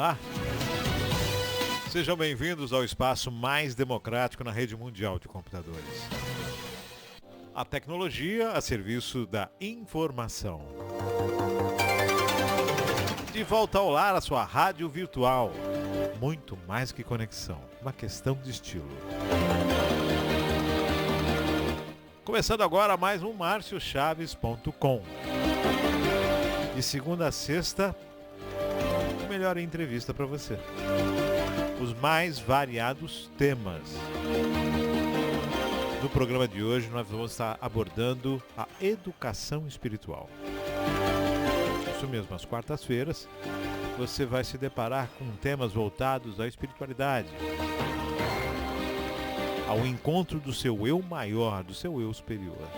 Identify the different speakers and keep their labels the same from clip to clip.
Speaker 1: Olá! Sejam bem-vindos ao espaço mais democrático na rede mundial de computadores. A tecnologia a serviço da informação. De volta ao lar, a sua rádio virtual. Muito mais que conexão, uma questão de estilo. Começando agora mais um marciochaves.com. De segunda a sexta, a melhor entrevista para você. Os mais variados temas. No programa de hoje nós vamos estar abordando a educação espiritual. Isso mesmo, às quartas-feiras você vai se deparar com temas voltados à espiritualidade, ao encontro do seu eu maior, do seu eu superior.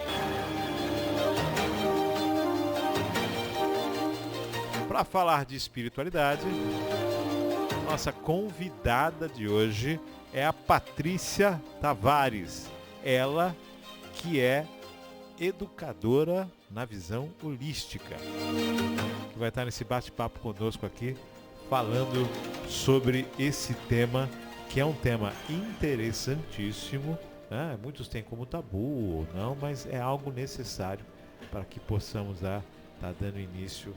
Speaker 1: Para falar de espiritualidade, nossa convidada de hoje é a Patrícia Tavares. Ela que é educadora na visão holística, que vai estar nesse bate-papo conosco aqui, falando sobre esse tema, que é um tema interessantíssimo, né? Muitos têm como tabu ou não, mas é algo necessário para que possamos estar dando início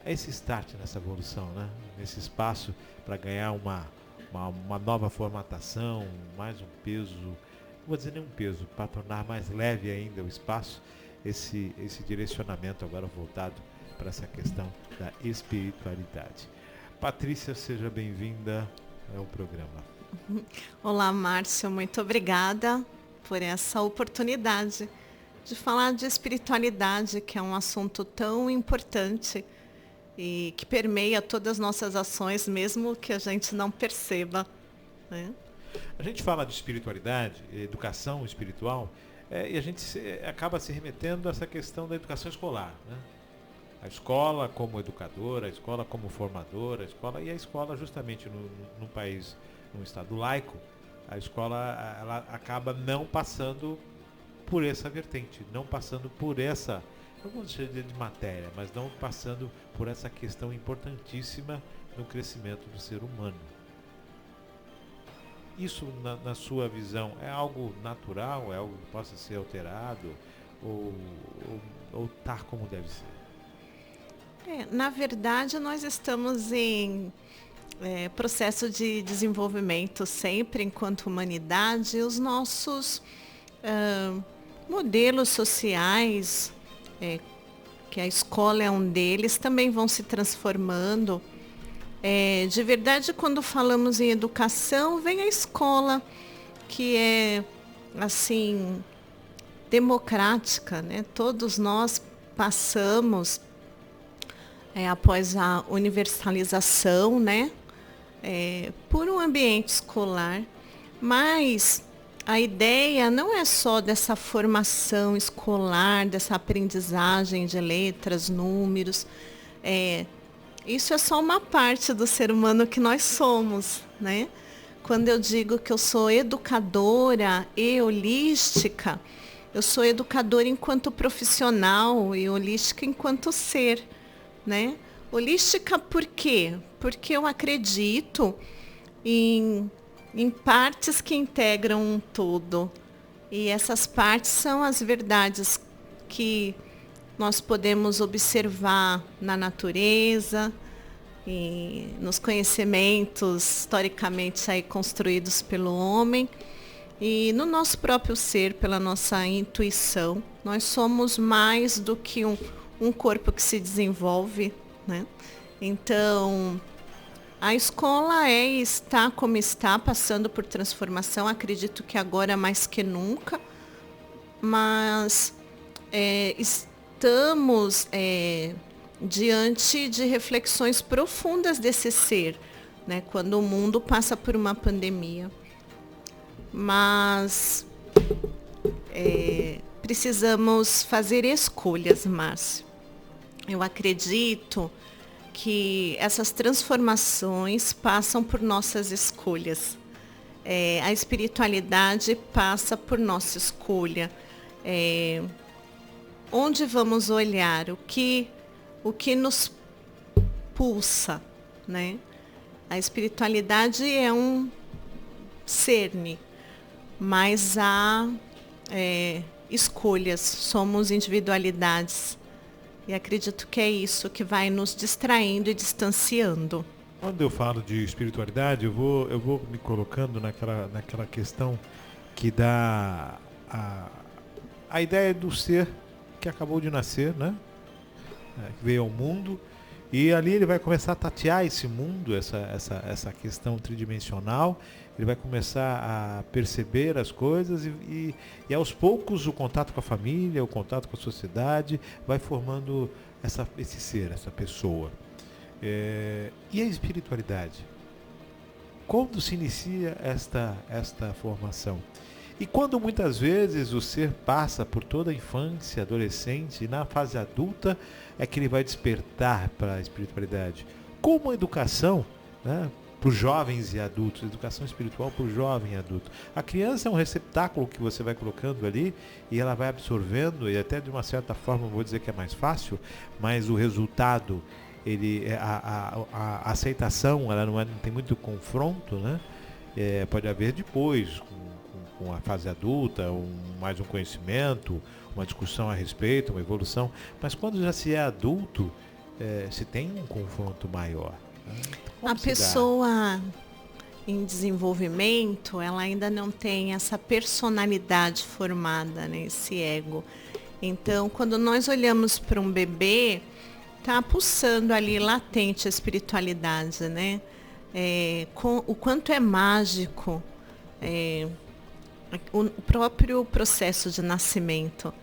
Speaker 1: a esse start nessa evolução, né? Nesse espaço para ganhar uma nova formatação, mais um peso, não vou dizer nem um peso, para tornar mais leve ainda o espaço, esse direcionamento agora voltado para essa questão da espiritualidade. Patrícia, seja bem-vinda ao programa.
Speaker 2: Olá, Márcio, muito obrigada por essa oportunidade de falar de espiritualidade, que é um assunto tão importante e que permeia todas as nossas ações, mesmo que a gente não perceba, né?
Speaker 1: A gente fala de espiritualidade, educação espiritual, e a gente acaba se remetendo a essa questão da educação escolar, né? A escola como educadora, a escola como formadora, a escola justamente num país, num estado laico, a escola ela acaba não passando por essa vertente, não passando por essa, não vou dizer de matéria, mas não passando por essa questão importantíssima no crescimento do ser humano. Isso, na sua visão, é algo natural, é algo que possa ser alterado ou tá como deve ser?
Speaker 2: Na verdade, nós estamos em processo de desenvolvimento sempre enquanto humanidade. Os nossos modelos sociais, que a escola é um deles, também vão se transformando. De verdade, quando falamos em educação, vem a escola, que é, assim, democrática, né? Todos nós passamos, após a universalização, né? Por um ambiente escolar, mas a ideia não é só dessa formação escolar, dessa aprendizagem de letras, números. Isso é só uma parte do ser humano que nós somos, né? Quando eu digo que eu sou educadora e holística, eu sou educadora enquanto profissional e holística enquanto ser, né? Holística por quê? Porque eu acredito em partes que integram um todo. E essas partes são as verdades que nós podemos observar na natureza e nos conhecimentos historicamente aí construídos pelo homem e no nosso próprio ser, pela nossa intuição. Nós somos mais do que um corpo que se desenvolve, né? Então, a escola está como está, passando por transformação, acredito que agora mais que nunca, mas estamos diante de reflexões profundas desse ser, né, quando o mundo passa por uma pandemia. Mas precisamos fazer escolhas, Márcio. Eu acredito que essas transformações passam por nossas escolhas. A espiritualidade passa por nossa escolha. Onde vamos olhar? O que nos pulsa, né? A espiritualidade é um cerne, mas há escolhas, somos individualidades. E acredito que é isso que vai nos distraindo e distanciando.
Speaker 1: Quando eu falo de espiritualidade, eu vou me colocando naquela questão que dá a ideia do ser que acabou de nascer, né? Que veio ao mundo, e ali ele vai começar a tatear esse mundo, essa questão tridimensional. Ele vai começar a perceber as coisas e aos poucos o contato com a família, o contato com a sociedade vai formando esse ser, essa pessoa. E a espiritualidade? Quando se inicia esta formação? E quando muitas vezes o ser passa por toda a infância, adolescente, e na fase adulta é que ele vai despertar para a espiritualidade. Como a educação, né, para os jovens e adultos, educação espiritual para o jovem e adulto. A criança é um receptáculo que você vai colocando ali e ela vai absorvendo, e até de uma certa forma vou dizer que é mais fácil, mas o resultado, a aceitação, ela não tem muito confronto, né? Pode haver depois, com a fase adulta, mais um conhecimento, uma discussão a respeito, uma evolução, mas quando já se é adulto, se tem um confronto maior. Né?
Speaker 2: A pessoa em desenvolvimento, ela ainda não tem essa personalidade formada, né, esse ego. Então, quando nós olhamos para um bebê, está pulsando ali latente a espiritualidade, né? O quanto é mágico o próprio processo de nascimento.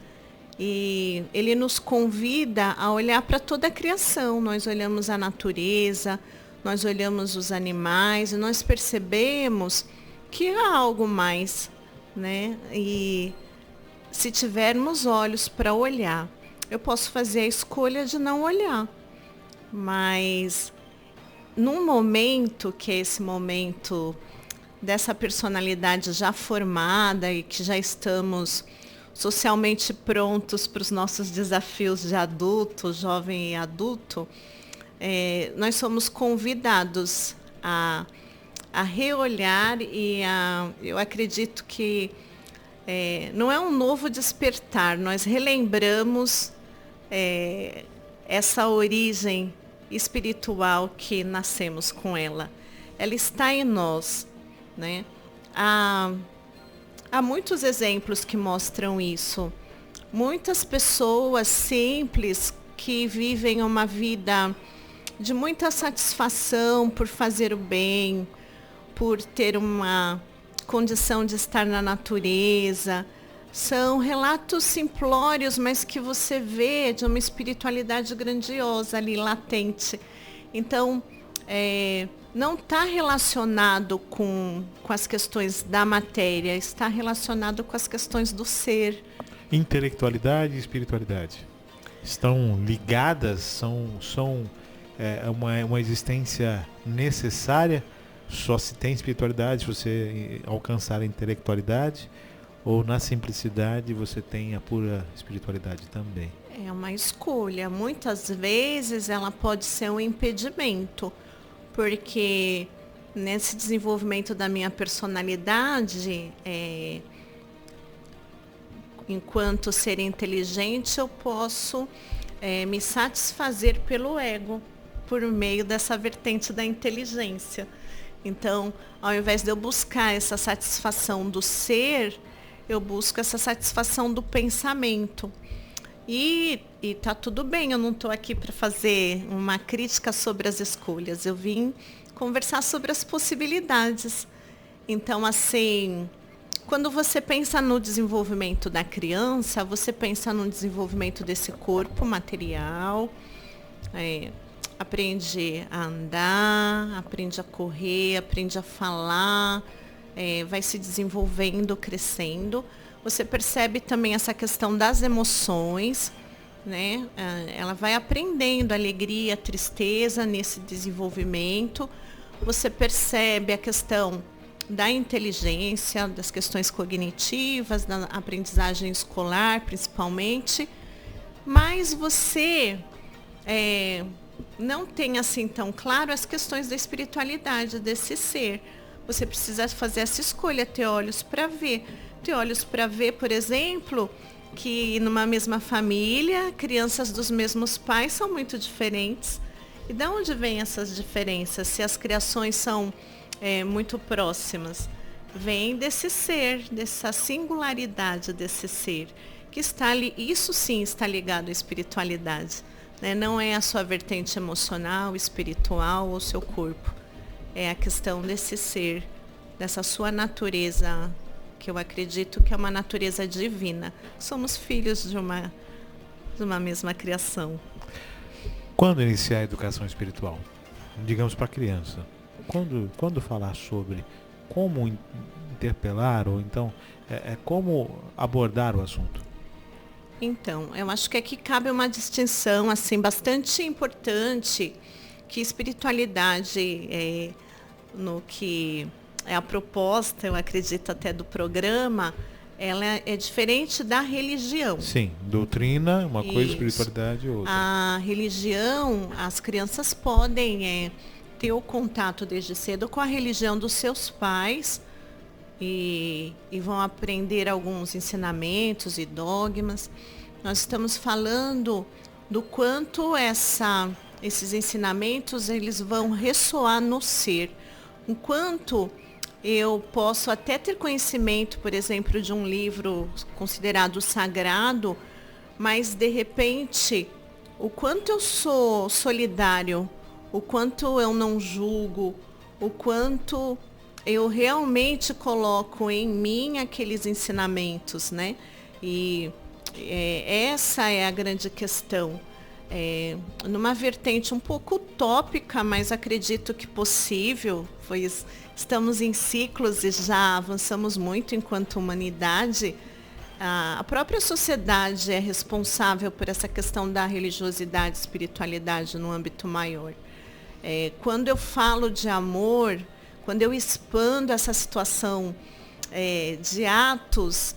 Speaker 2: E ele nos convida a olhar para toda a criação. Nós olhamos a natureza, nós olhamos os animais e nós percebemos que há algo mais, né? E se tivermos olhos para olhar, eu posso fazer a escolha de não olhar. Mas num momento que é esse momento dessa personalidade já formada e que já estamos socialmente prontos para os nossos desafios de adulto, jovem e adulto, nós somos convidados a reolhar e eu acredito que não é um novo despertar, nós relembramos essa origem espiritual que nascemos com ela. Ela está em nós, né? Há muitos exemplos que mostram isso. Muitas pessoas simples que vivem uma vida de muita satisfação por fazer o bem, por ter uma condição de estar na natureza. São relatos simplórios, mas que você vê de uma espiritualidade grandiosa ali, latente. Então, não está relacionado com as questões da matéria, está relacionado com as questões do ser.
Speaker 1: Intelectualidade e espiritualidade estão ligadas, são uma existência necessária. Só se tem espiritualidade se você alcançar a intelectualidade, ou na simplicidade você tem a pura espiritualidade também.
Speaker 2: É uma escolha. Muitas vezes ela pode ser um impedimento, porque nesse desenvolvimento da minha personalidade, enquanto ser inteligente, eu posso me satisfazer pelo ego, por meio dessa vertente da inteligência. Então, ao invés de eu buscar essa satisfação do ser, eu busco essa satisfação do pensamento. E tá tudo bem, eu não estou aqui para fazer uma crítica sobre as escolhas. Eu vim conversar sobre as possibilidades. Então, assim, quando você pensa no desenvolvimento da criança, você pensa no desenvolvimento desse corpo material, aprende a andar, aprende a correr, aprende a falar, vai se desenvolvendo, crescendo. Você percebe também essa questão das emoções, né? Ela vai aprendendo alegria, tristeza nesse desenvolvimento. Você percebe a questão da inteligência, das questões cognitivas, da aprendizagem escolar, principalmente. Mas você não tem assim tão claro as questões da espiritualidade desse ser. Você precisa fazer essa escolha, ter olhos para ver. Ter olhos para ver, por exemplo, que numa mesma família, crianças dos mesmos pais são muito diferentes. E de onde vêm essas diferenças, se as criações são muito próximas? Vem desse ser, dessa singularidade desse ser, que está ali, isso sim está ligado à espiritualidade. Né? Não é a sua vertente emocional, espiritual ou seu corpo. É a questão desse ser, dessa sua natureza, que eu acredito que é uma natureza divina. Somos filhos de uma mesma criação.
Speaker 1: Quando iniciar a educação espiritual? Digamos para a criança. Quando falar sobre como interpelar, ou então como abordar o assunto?
Speaker 2: Então, eu acho que aqui cabe uma distinção assim, bastante importante, que espiritualidade, no que é a proposta, eu acredito até do programa, ela é diferente da religião.
Speaker 1: Sim, doutrina, uma coisa, espiritualidade outra.
Speaker 2: A religião, as crianças podem ter o contato desde cedo com a religião dos seus pais e vão aprender alguns ensinamentos e dogmas. Nós estamos falando do quanto esses ensinamentos eles vão ressoar no ser. O quanto eu posso até ter conhecimento, por exemplo, de um livro considerado sagrado, mas de repente, o quanto eu sou solidário, o quanto eu não julgo, o quanto eu realmente coloco em mim aqueles ensinamentos, né? E essa é a grande questão. Numa vertente um pouco utópica, mas acredito que possível, pois estamos em ciclos e já avançamos muito enquanto humanidade. A própria sociedade é responsável por essa questão da religiosidade e espiritualidade no âmbito maior. Quando eu falo de amor, quando eu expando essa situação de atos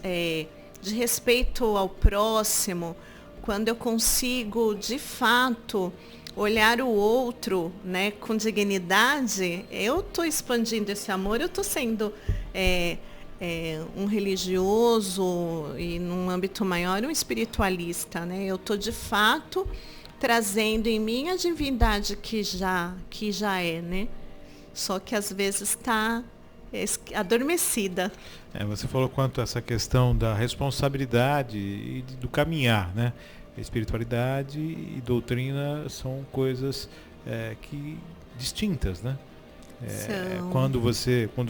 Speaker 2: de respeito ao próximo, quando eu consigo, de fato, olhar o outro, né, com dignidade, eu estou expandindo esse amor, eu estou sendo um religioso e, num âmbito maior, um espiritualista. Né? Eu estou, de fato, trazendo em mim a divindade que já é, né? Só que às vezes está adormecida.
Speaker 1: Você falou quanto a essa questão da responsabilidade e do caminhar, né? Espiritualidade e doutrina são coisas distintas, né? Quando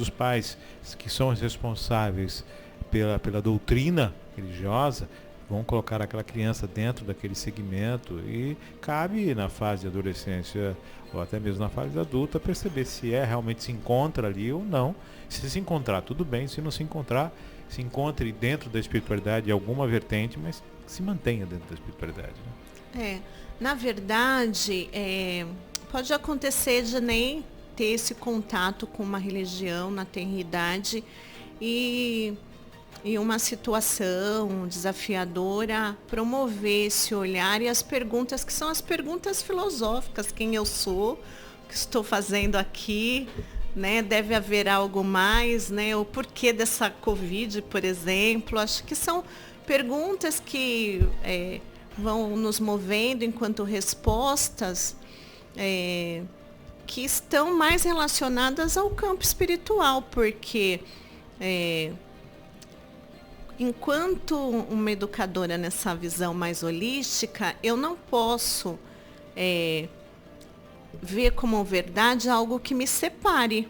Speaker 1: os pais que são os responsáveis pela doutrina religiosa vão colocar aquela criança dentro daquele segmento, e cabe na fase de adolescência ou até mesmo na fase adulta perceber se realmente se encontra ali ou não. Se encontrar, tudo bem; se não se encontrar, se encontre dentro da espiritualidade alguma vertente, mas se mantenha dentro da espiritualidade. Né?
Speaker 2: Na verdade, pode acontecer de nem ter esse contato com uma religião na tenridade e uma situação desafiadora promover esse olhar e as perguntas que são as perguntas filosóficas: quem eu sou, o que estou fazendo aqui, né? Deve haver algo mais, né? O porquê dessa Covid, por exemplo. Acho que são perguntas que vão nos movendo enquanto respostas que estão mais relacionadas ao campo espiritual, porque enquanto uma educadora nessa visão mais holística, eu não posso ver como verdade algo que me separe.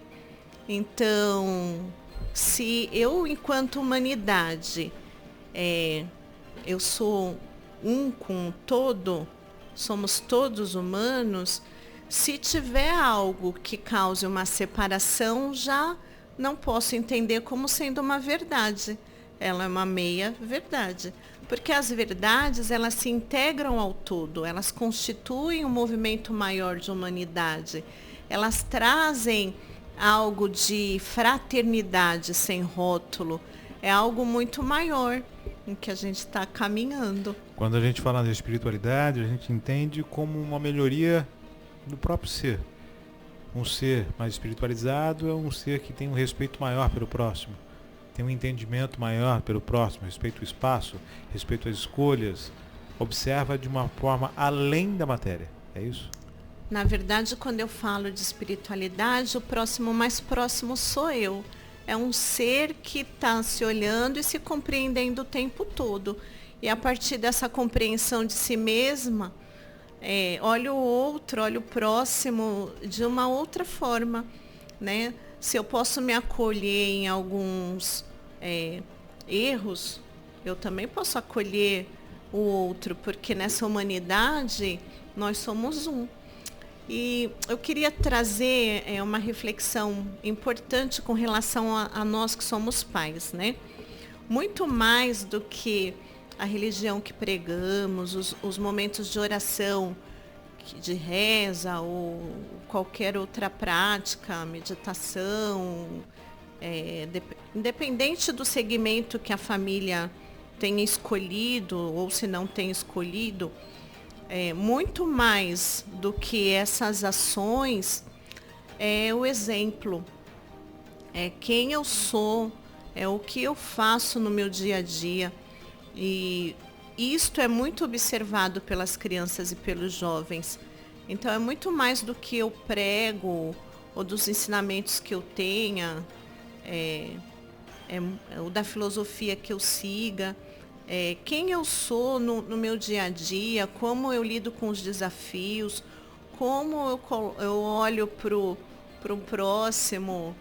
Speaker 2: Então, se eu, enquanto humanidade, eu sou um com o todo, somos todos humanos, se tiver algo que cause uma separação, já não posso entender como sendo uma verdade. Ela é uma meia verdade. Porque as verdades, elas se integram ao todo, elas constituem um movimento maior de humanidade. Elas trazem algo de fraternidade sem rótulo. É algo muito maior em que a gente está caminhando.
Speaker 1: Quando a gente fala de espiritualidade, a gente entende como uma melhoria no próprio ser. Um ser mais espiritualizado é um ser que tem um respeito maior pelo próximo, tem um entendimento maior pelo próximo, respeito ao espaço, respeito às escolhas, observa de uma forma além da matéria. É isso?
Speaker 2: Na verdade, quando eu falo de espiritualidade, o próximo mais próximo sou eu. É um ser que está se olhando e se compreendendo o tempo todo. E a partir dessa compreensão de si mesma, olha o outro, olha o próximo de uma outra forma, né? Se eu posso me acolher em alguns erros, eu também posso acolher o outro, porque nessa humanidade nós somos um. E eu queria trazer uma reflexão importante com relação a nós que somos pais, né? Muito mais do que a religião que pregamos, os momentos de oração, de reza ou qualquer outra prática, meditação, independente do segmento que a família tenha escolhido ou se não tem escolhido, muito mais do que essas ações é o exemplo, é quem eu sou, é o que eu faço no meu dia a dia. E isto é muito observado pelas crianças e pelos jovens. Então é muito mais do que eu prego ou dos ensinamentos que eu tenha, ou da filosofia que eu siga. Quem eu sou no meu dia a dia, como eu lido com os desafios, como eu olho para o próximo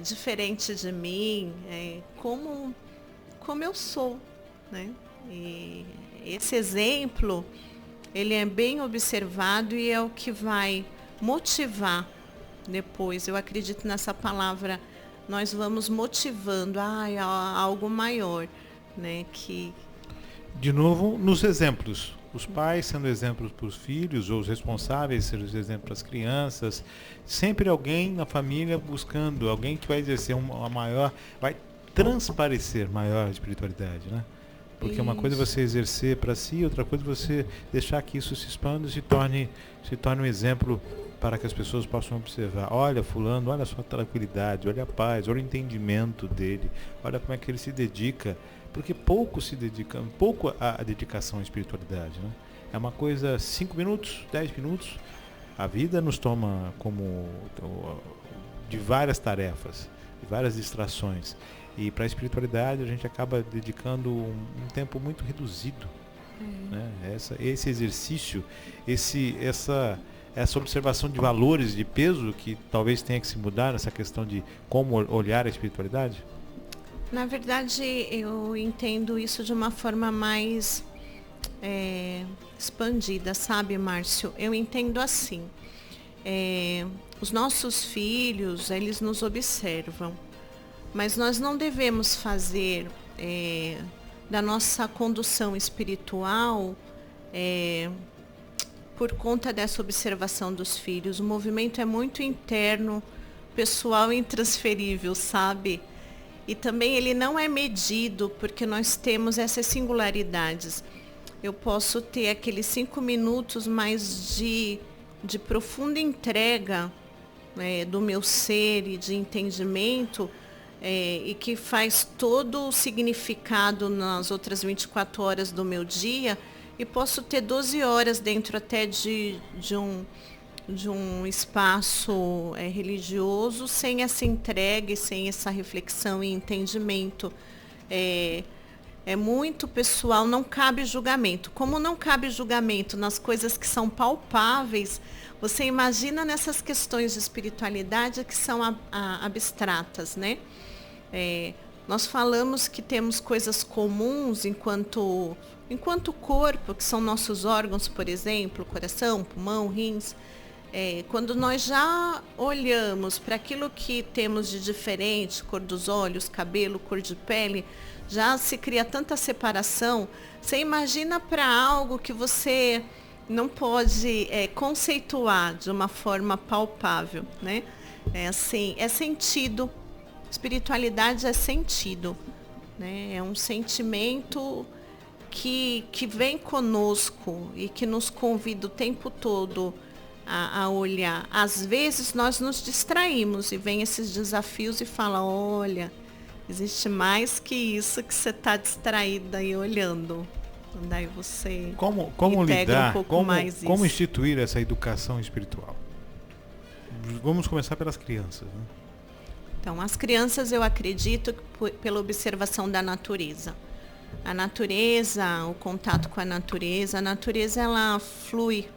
Speaker 2: diferente de mim, como eu sou, né? E esse exemplo, ele é bem observado e é o que vai motivar depois. Eu acredito nessa palavra, nós vamos motivando a algo maior. Né,
Speaker 1: De novo, nos exemplos. Os pais sendo exemplos para os filhos, ou os responsáveis sendo exemplos para as crianças. Sempre alguém na família buscando, alguém que vai exercer uma maior, vai transparecer maior espiritualidade, né? Porque uma coisa é você exercer para si, outra coisa é você deixar que isso se expanda e se torne um exemplo para que as pessoas possam observar. Olha fulano, olha a sua tranquilidade, olha a paz, olha o entendimento dele, olha como é que ele se dedica. Porque pouco a dedicação à espiritualidade, né? É uma coisa, 5 minutos, 10 minutos, a vida nos toma de várias tarefas, de várias distrações. E para a espiritualidade a gente acaba dedicando um tempo muito reduzido. Né? Esse exercício, essa observação de valores, de peso, que talvez tenha que se mudar nessa questão de como olhar a espiritualidade.
Speaker 2: Na verdade, eu entendo isso de uma forma mais expandida, sabe, Márcio? Eu entendo assim. Os nossos filhos, eles nos observam, mas nós não devemos fazer da nossa condução espiritual por conta dessa observação dos filhos. O movimento é muito interno, pessoal e intransferível, sabe? E também ele não é medido, porque nós temos essas singularidades. Eu posso ter aqueles 5 minutos mais de profunda entrega do meu ser e de entendimento, e que faz todo o significado nas outras 24 horas do meu dia, e posso ter 12 horas dentro até de um espaço religioso, sem essa entrega e sem essa reflexão e entendimento. É muito pessoal, não cabe julgamento. Como não cabe julgamento nas coisas que são palpáveis, você imagina nessas questões de espiritualidade que são abstratas, né? Nós falamos que temos coisas comuns enquanto corpo, que são nossos órgãos, por exemplo, coração, pulmão, rins. Quando nós já olhamos para aquilo que temos de diferente, cor dos olhos, cabelo, cor de pele, já se cria tanta separação. Você imagina para algo que você não pode conceituar de uma forma palpável, né? É sentido. Espiritualidade é sentido, né? É um sentimento que vem conosco e que nos convida o tempo todo a olhar. Às vezes nós nos distraímos e vem esses desafios e fala, olha, existe mais que isso que você está distraída aí olhando. Daí você
Speaker 1: como
Speaker 2: integra
Speaker 1: lidar,
Speaker 2: um pouco mais
Speaker 1: como
Speaker 2: isso.
Speaker 1: instituir essa educação espiritual? Vamos começar pelas crianças, né?
Speaker 2: Então, as crianças, eu acredito, pela observação da natureza. A natureza, o contato com a natureza ela flui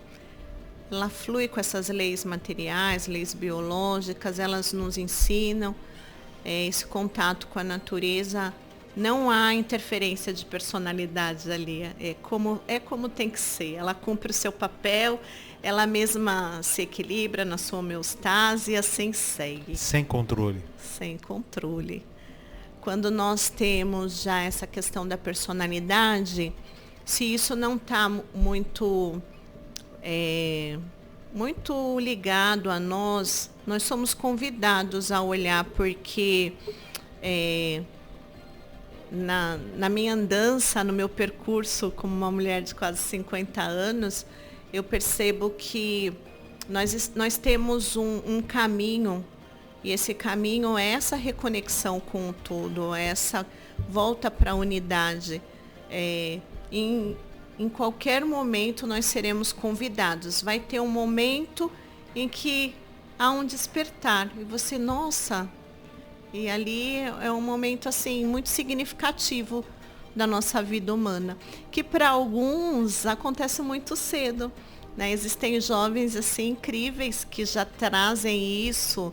Speaker 2: com essas leis materiais, leis biológicas, elas nos ensinam esse contato com a natureza. Não há interferência de personalidades ali, é como tem que ser. Ela cumpre o seu papel, ela mesma se equilibra na sua homeostase e assim segue.
Speaker 1: Sem controle.
Speaker 2: Sem controle. Quando nós temos já essa questão da personalidade, se isso não está muito ligado a nós somos convidados a olhar, porque na minha andança, no meu percurso como uma mulher de quase 50 anos, eu percebo que nós temos um caminho, e esse caminho é essa reconexão com o todo, é essa volta para a unidade. Em qualquer momento nós seremos convidados. Vai ter um momento em que há um despertar. E você, nossa, e ali é um momento assim muito significativo da nossa vida humana, que para alguns acontece muito cedo, né? Existem jovens assim incríveis que já trazem isso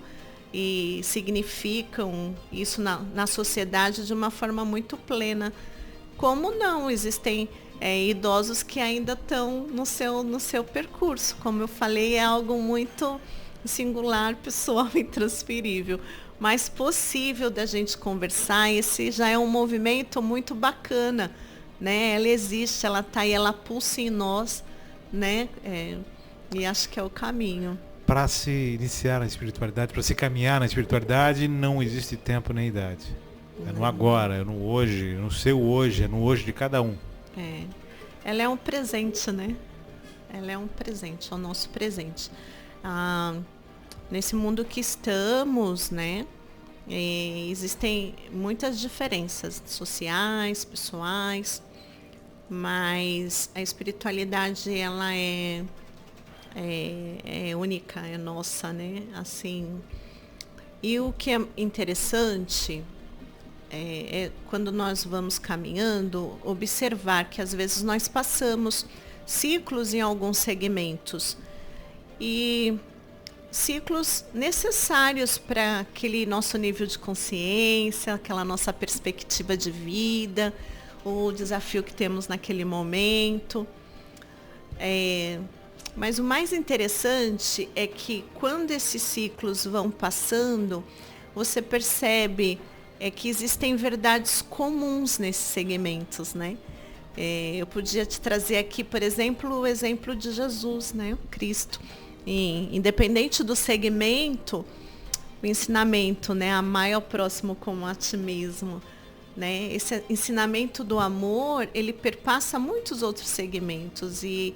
Speaker 2: e significam isso na sociedade de uma forma muito plena. Como não? Existem idosos que ainda estão no seu percurso. Como eu falei, é algo muito singular, pessoal, intransferível, mas possível da gente conversar. Esse já é um movimento muito bacana, né? Ela existe, ela está aí, ela pulsa em nós, né? E acho que é o caminho.
Speaker 1: Para se iniciar na espiritualidade, para se caminhar na espiritualidade, não existe tempo nem idade. É no agora, é no hoje, no seu hoje, é no hoje de cada um.
Speaker 2: Ela é um presente, né? Ela é um presente, é o nosso presente. Nesse mundo que estamos, né? Existem muitas diferenças sociais, pessoais, mas a espiritualidade, ela é única, é nossa, né? Assim, e o que é interessante quando nós vamos caminhando, observar que às vezes nós passamos ciclos em alguns segmentos, e ciclos necessários para aquele nosso nível de consciência, aquela nossa perspectiva de vida, o desafio que temos naquele momento. Mas o mais interessante é que quando esses ciclos vão passando, você percebe que existem verdades comuns nesses segmentos, né? Eu podia te trazer aqui, por exemplo, o exemplo de Jesus, né? O Cristo. Independente do segmento, o ensinamento, né? Amar ao próximo como a ti mesmo, né? Esse ensinamento do amor, ele perpassa muitos outros segmentos e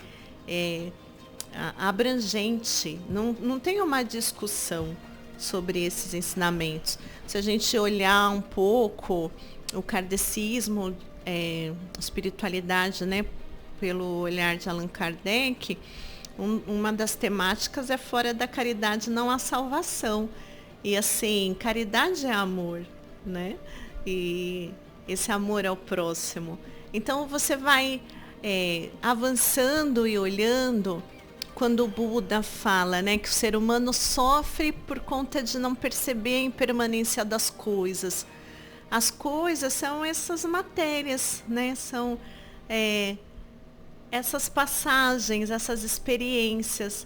Speaker 2: abrangente. Não tem uma discussão sobre esses ensinamentos. Se a gente olhar um pouco o kardecismo, espiritualidade, né? Pelo olhar de Allan Kardec, uma das temáticas é fora da caridade não há salvação. E assim, caridade é amor, né? E esse amor ao próximo. Então você vai avançando e olhando, quando o Buda fala, né, que o ser humano sofre por conta de não perceber a impermanência das coisas. As coisas são essas matérias, né? São essas passagens, essas experiências.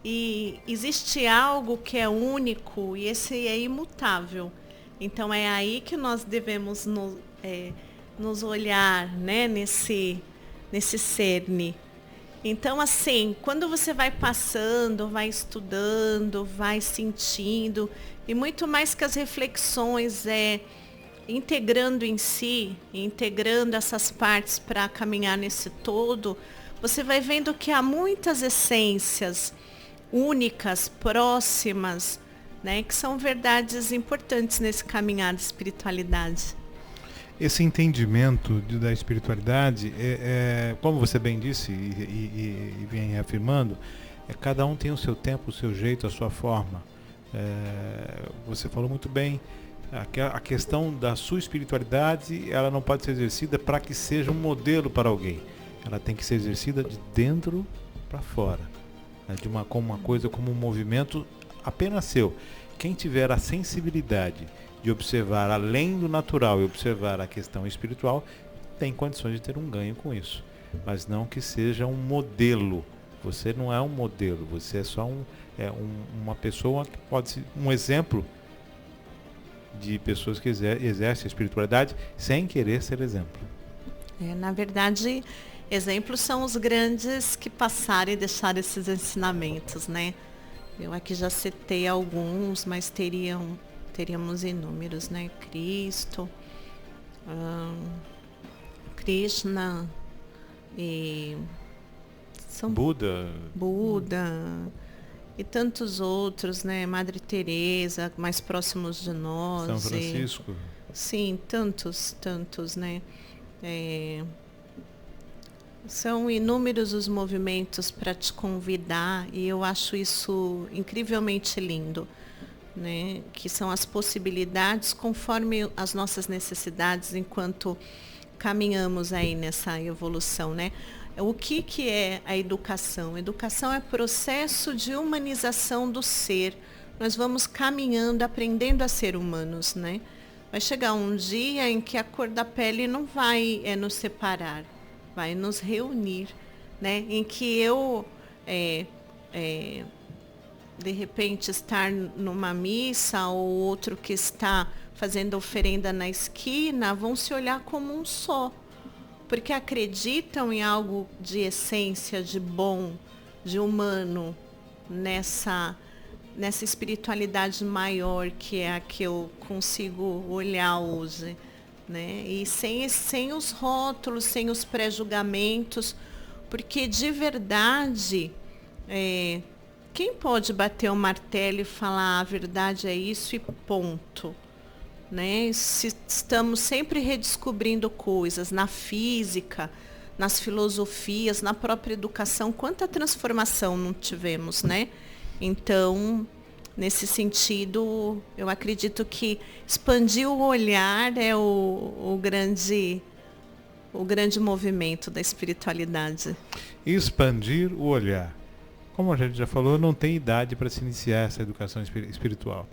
Speaker 2: E existe algo que é único e esse é imutável. Então é aí que nós devemos nos olhar, né? Nesse cerne. Então, assim, quando você vai passando, vai estudando, vai sentindo, e muito mais que as reflexões, integrando em si, integrando essas partes para caminhar nesse todo, você vai vendo que há muitas essências únicas, próximas, né, que são verdades importantes nesse caminhar de espiritualidade.
Speaker 1: Esse entendimento da espiritualidade, como você bem disse e vem afirmando, cada um tem o seu tempo, o seu jeito, a sua forma. Você falou muito bem, a questão da sua espiritualidade, ela não pode ser exercida para que seja um modelo para alguém. Ela tem que ser exercida de dentro para fora, né? Como uma coisa, como um movimento apenas seu. Quem tiver a sensibilidade de observar além do natural e observar a questão espiritual, tem condições de ter um ganho com isso. Mas não que seja um modelo. Você não é um modelo, você é só uma pessoa que pode ser um exemplo de pessoas que exercem a espiritualidade sem querer ser exemplo.
Speaker 2: Na verdade, exemplos são os grandes que passaram e deixaram esses ensinamentos, né? Eu aqui já citei alguns, mas teríamos inúmeros, né? Cristo, Krishna e Buda e tantos outros, né? Madre Teresa, mais próximos de nós.
Speaker 1: São Francisco.
Speaker 2: Sim, tantos, né? São inúmeros os movimentos para te convidar e eu acho isso incrivelmente lindo, né? Que são as possibilidades conforme as nossas necessidades enquanto caminhamos aí nessa evolução, né? O que é a educação? A educação é processo de humanização do ser. Nós vamos caminhando, aprendendo a ser humanos, né? Vai chegar um dia em que a cor da pele não vai nos separar, vai nos reunir, né? Em que eu, de repente, estar numa missa ou outro que está fazendo oferenda na esquina, vão se olhar como um só, porque acreditam em algo de essência, de bom, de humano, nessa espiritualidade maior que é a que eu consigo olhar hoje. Né? E sem os rótulos, sem os pré-julgamentos, porque de verdade, quem pode bater o martelo e falar a verdade é isso e ponto? Né? Se estamos sempre redescobrindo coisas na física, nas filosofias, na própria educação, quanta transformação não tivemos, né? Então, nesse sentido, eu acredito que expandir o olhar é o grande movimento da espiritualidade.
Speaker 1: Expandir o olhar. Como a gente já falou, não tem idade para se iniciar essa educação espiritual.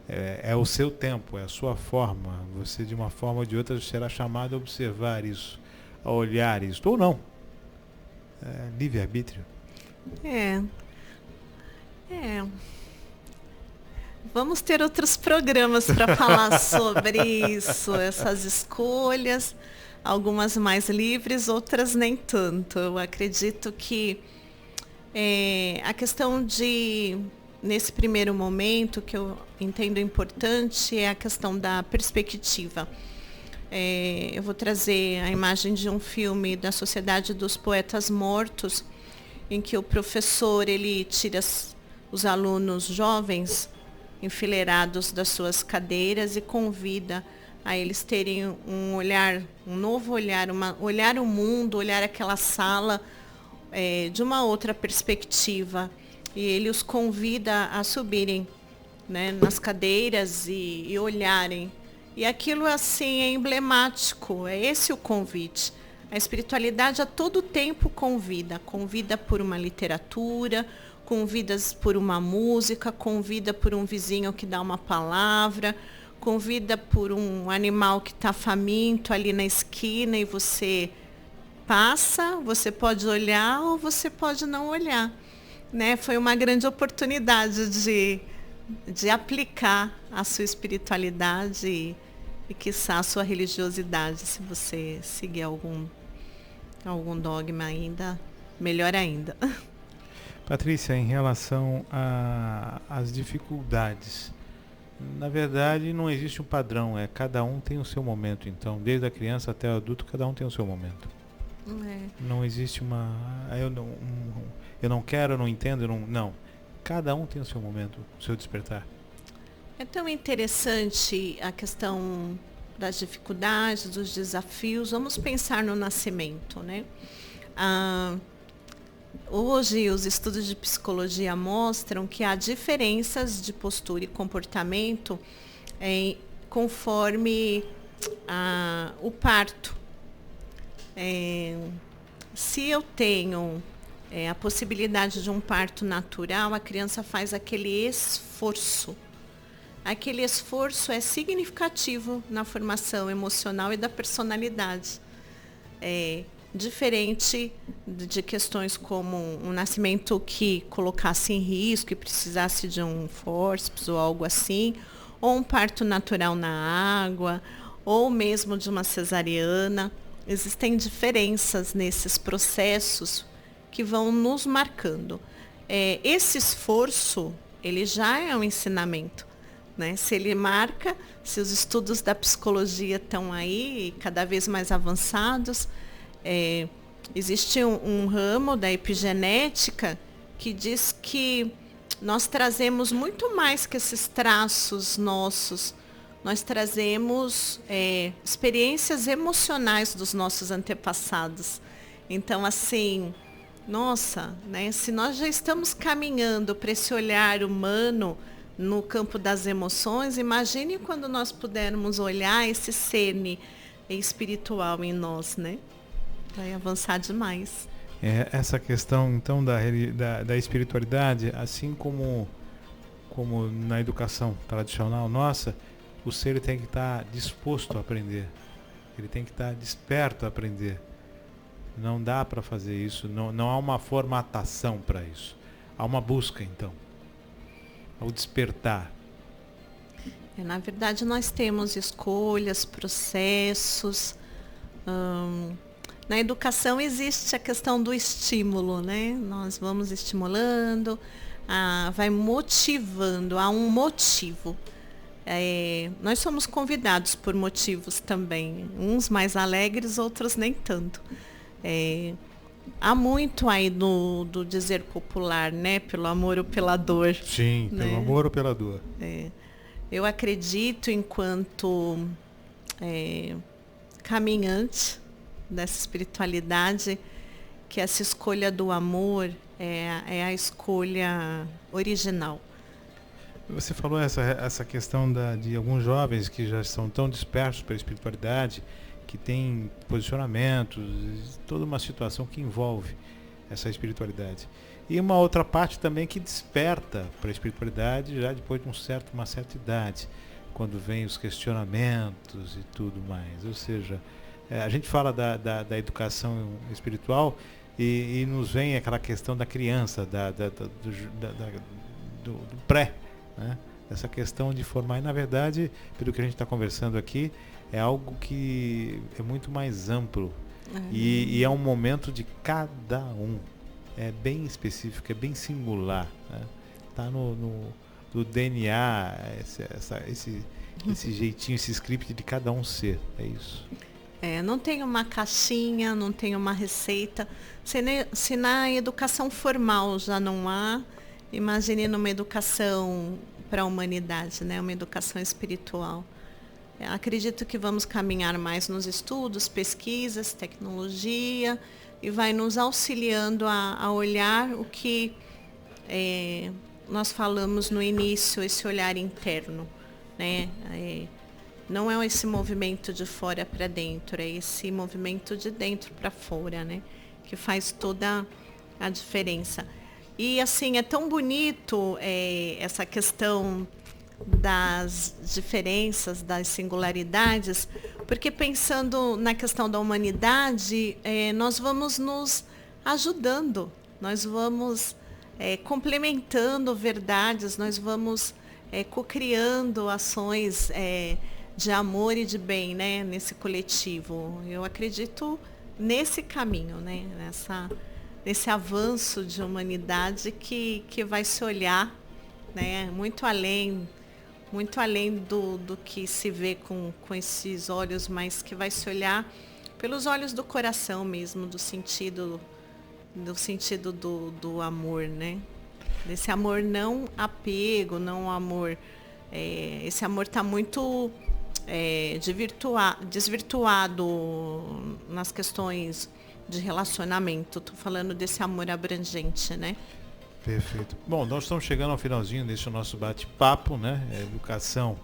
Speaker 1: É o seu tempo, é a sua forma. Você, de uma forma ou de outra, será chamado a observar isso, a olhar isso, ou não. Livre-arbítrio.
Speaker 2: Vamos ter outros programas para falar sobre isso, essas escolhas, algumas mais livres, outras nem tanto. Eu acredito que a questão nesse primeiro momento, que eu entendo importante, é a questão da perspectiva. Eu vou trazer a imagem de um filme da Sociedade dos Poetas Mortos, em que o professor ele tira os alunos jovens enfileirados das suas cadeiras e convida a eles terem um olhar, um novo olhar, olhar o mundo, olhar aquela sala de uma outra perspectiva. E ele os convida a subirem, né, nas cadeiras e olharem. E aquilo assim é emblemático, é esse o convite. A espiritualidade a todo tempo convida por uma literatura, convida por uma música, convida por um vizinho que dá uma palavra, convida por um animal que está faminto ali na esquina e você passa, você pode olhar ou você pode não olhar. Né? Foi uma grande oportunidade de aplicar a sua espiritualidade e quiçá a sua religiosidade, se você seguir algum dogma ainda, melhor ainda.
Speaker 1: Patrícia, em relação às dificuldades, na verdade não existe um padrão, cada um tem o seu momento, então, desde a criança até o adulto, cada um tem o seu momento. Não existe eu não quero, eu não entendo, não. Cada um tem o seu momento, o seu despertar.
Speaker 2: É tão interessante a questão das dificuldades, dos desafios. Vamos pensar no nascimento, né? Hoje, os estudos de psicologia mostram que há diferenças de postura e comportamento conforme o parto. Se eu tenho a possibilidade de um parto natural, a criança faz aquele esforço. Aquele esforço é significativo na formação emocional e da personalidade. Diferente de questões como um nascimento que colocasse em risco e precisasse de um fórceps ou algo assim, ou um parto natural na água, ou mesmo de uma cesariana. Existem diferenças nesses processos que vão nos marcando. Esse esforço, ele já é um ensinamento, né? Se ele marca, se os estudos da psicologia estão aí, cada vez mais avançados, existe um ramo da epigenética que diz que nós trazemos muito mais que esses traços nossos. Nós trazemos experiências emocionais dos nossos antepassados. Então, assim, nossa, né, se nós já estamos caminhando para esse olhar humano no campo das emoções, imagine quando nós pudermos olhar esse cerne espiritual em nós, né? Vai avançar demais.
Speaker 1: Essa questão, então, da espiritualidade, assim como na educação tradicional nossa, o ser tem que estar disposto a aprender. Ele tem que estar desperto a aprender. Não dá para fazer isso, não há uma formatação para isso. Há uma busca, então. Ao despertar.
Speaker 2: Na verdade, nós temos escolhas, processos. Na educação existe a questão do estímulo, né? Nós vamos estimulando, vai motivando, há um motivo. Nós somos convidados por motivos também, uns mais alegres, outros nem tanto. Há muito aí do dizer popular, né? Pelo amor ou pela dor.
Speaker 1: Sim, né? Pelo amor ou pela dor.
Speaker 2: Eu acredito, enquanto caminhante dessa espiritualidade, que essa escolha do amor é a escolha original.
Speaker 1: Você falou essa questão de alguns jovens que já são tão dispersos pela espiritualidade, que têm posicionamentos, toda uma situação que envolve essa espiritualidade. E uma outra parte também que desperta para a espiritualidade já depois de uma certa idade, quando vem os questionamentos e tudo mais. Ou seja, a gente fala da educação espiritual e nos vem aquela questão da criança, do pré, né? Essa questão de formar. E, na verdade, pelo que a gente está conversando aqui, é algo que é muito mais amplo. E é um momento de cada um. É bem específico, é bem singular. Está no DNA, esse jeitinho, esse script de cada um ser. É isso.
Speaker 2: Não tem uma caixinha, não tem uma receita. Se na educação formal já não há, imagine numa educação para a humanidade, né? Uma educação espiritual. Acredito que vamos caminhar mais nos estudos, pesquisas, tecnologia, e vai nos auxiliando a olhar o que nós falamos no início, esse olhar interno, né? Não é esse movimento de fora para dentro, é esse movimento de dentro para fora, né? Que faz toda a diferença. E assim, é tão bonito essa questão das diferenças, das singularidades, porque pensando na questão da humanidade, nós vamos nos ajudando, nós vamos complementando verdades, nós vamos co-criando ações de amor e de bem, né, nesse coletivo. Eu acredito nesse caminho, né, nesse avanço de humanidade que vai se olhar, né, muito além do que se vê com esses olhos, mas que vai se olhar pelos olhos do coração mesmo, do sentido do amor, né? Desse amor não apego, não amor. Esse amor está muito desvirtuado nas questões de relacionamento. Estou falando desse amor abrangente, né?
Speaker 1: Perfeito. Bom, nós estamos chegando ao finalzinho desse nosso bate-papo, né? Educação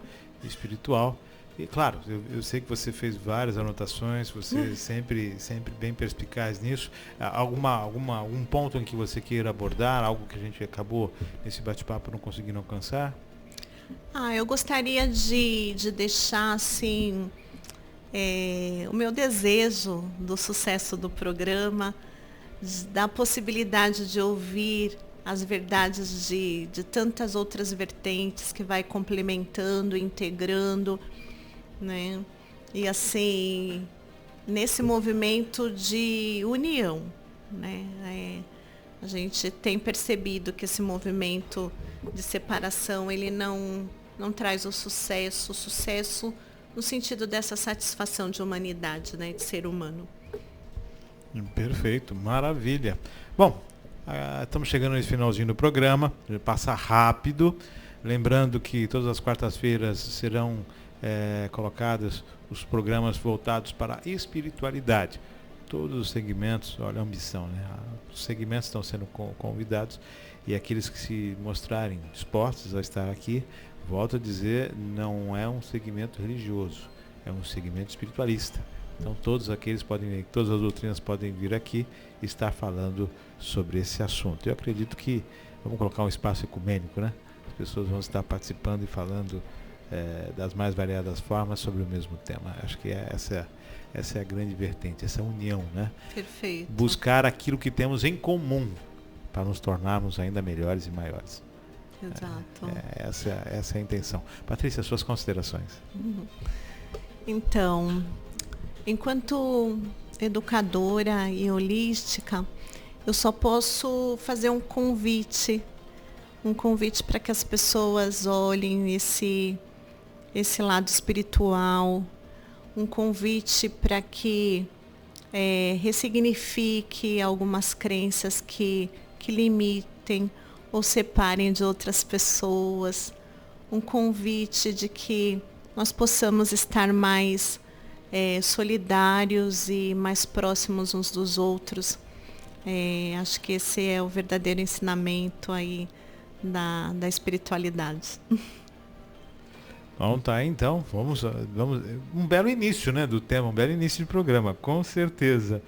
Speaker 1: espiritual. E claro, eu sei que você fez várias anotações, você sempre bem perspicaz nisso. Algum ponto em que você queira abordar, algo que a gente acabou nesse bate-papo não conseguindo alcançar?
Speaker 2: Eu gostaria de deixar assim o meu desejo do sucesso do programa, da possibilidade de ouvir as verdades de tantas outras vertentes que vai complementando, integrando, né? E assim, nesse movimento de união, né? A gente tem percebido que esse movimento de separação, ele não traz o sucesso no sentido dessa satisfação de humanidade, né? De ser humano.
Speaker 1: Perfeito, maravilha. Bom, estamos chegando nesse finalzinho do programa, passa rápido. Lembrando que todas as quartas-feiras serão colocados os programas voltados para a espiritualidade. Todos os segmentos, olha a ambição, né? Os segmentos estão sendo convidados e aqueles que se mostrarem dispostos a estar aqui, volto a dizer, não é um segmento religioso, é um segmento espiritualista. Então todos aqueles todas as doutrinas podem vir aqui e estar falando sobre esse assunto. Eu acredito que vamos colocar um espaço ecumênico, né? As pessoas vão estar participando e falando das mais variadas formas sobre o mesmo tema. Acho que essa é a grande vertente, essa união, né?
Speaker 2: Perfeito.
Speaker 1: Buscar aquilo que temos em comum para nos tornarmos ainda melhores e maiores.
Speaker 2: Exato.
Speaker 1: Essa é a intenção. Patrícia, suas considerações.
Speaker 2: Então, enquanto educadora e holística, eu só posso fazer um convite para que as pessoas olhem esse lado espiritual, um convite para que ressignifique algumas crenças que limitem ou separem de outras pessoas, um convite de que nós possamos estar mais solidários e mais próximos uns dos outros. Acho que esse é o verdadeiro ensinamento aí da espiritualidade.
Speaker 1: Bom, tá, então, vamos, um belo início, né, do tema, um belo início de programa, com certeza.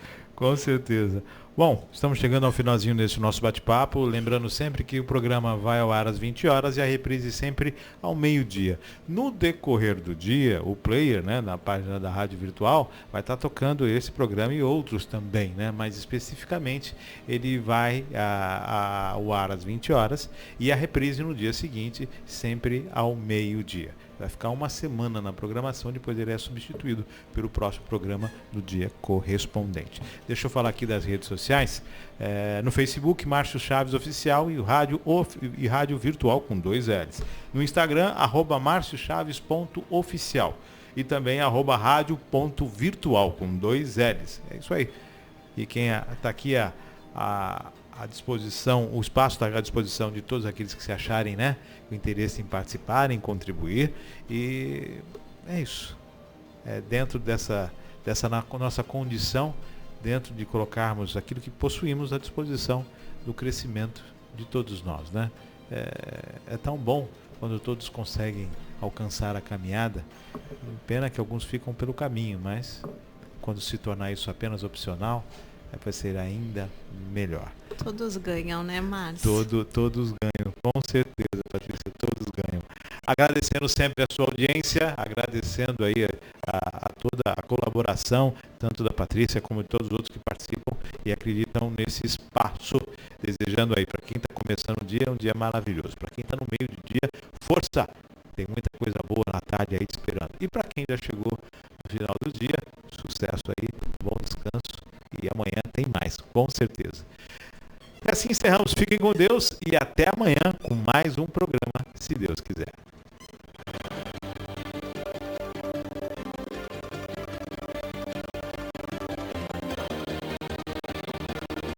Speaker 1: Bom, estamos chegando ao finalzinho desse nosso bate-papo, lembrando sempre que o programa vai ao ar às 20 horas e a reprise sempre ao meio-dia. No decorrer do dia, o player, né, na página da Rádio Virtual, vai estar tocando esse programa e outros também, né, mas especificamente ele vai ao ar às 20 horas e a reprise no dia seguinte, sempre ao meio-dia. Vai ficar uma semana na programação, depois ele é substituído pelo próximo programa no dia correspondente. Deixa eu falar aqui das redes sociais. No Facebook, Márcio Chaves Oficial e Rádio Virtual com 2 L's. No Instagram, @marciochaves.oficial e também @radio.virtual com 2 L's. É isso aí. E quem está aqui à disposição, o espaço está à disposição de todos aqueles que se acharem, né, com interesse em participar, em contribuir, e é isso. Dentro dessa nossa condição, dentro de colocarmos aquilo que possuímos à disposição do crescimento de todos nós, né? É tão bom quando todos conseguem alcançar a caminhada. Pena que alguns ficam pelo caminho, mas quando se tornar isso apenas opcional, vai ser ainda melhor.
Speaker 2: Todos ganham, né, Márcio?
Speaker 1: Todos ganham, com certeza, Patrícia, todos ganham. Agradecendo sempre a sua audiência, agradecendo aí a toda a colaboração, tanto da Patrícia como de todos os outros que participam e acreditam nesse espaço, desejando aí para quem está começando o dia, um dia maravilhoso. Para quem está no meio do dia, força! Tem muita coisa boa na tarde aí esperando. E para quem já chegou no final do dia, sucesso aí, bom descanso. E amanhã tem mais, com certeza. E assim encerramos. Fiquem com Deus e até amanhã com mais um programa, se Deus quiser.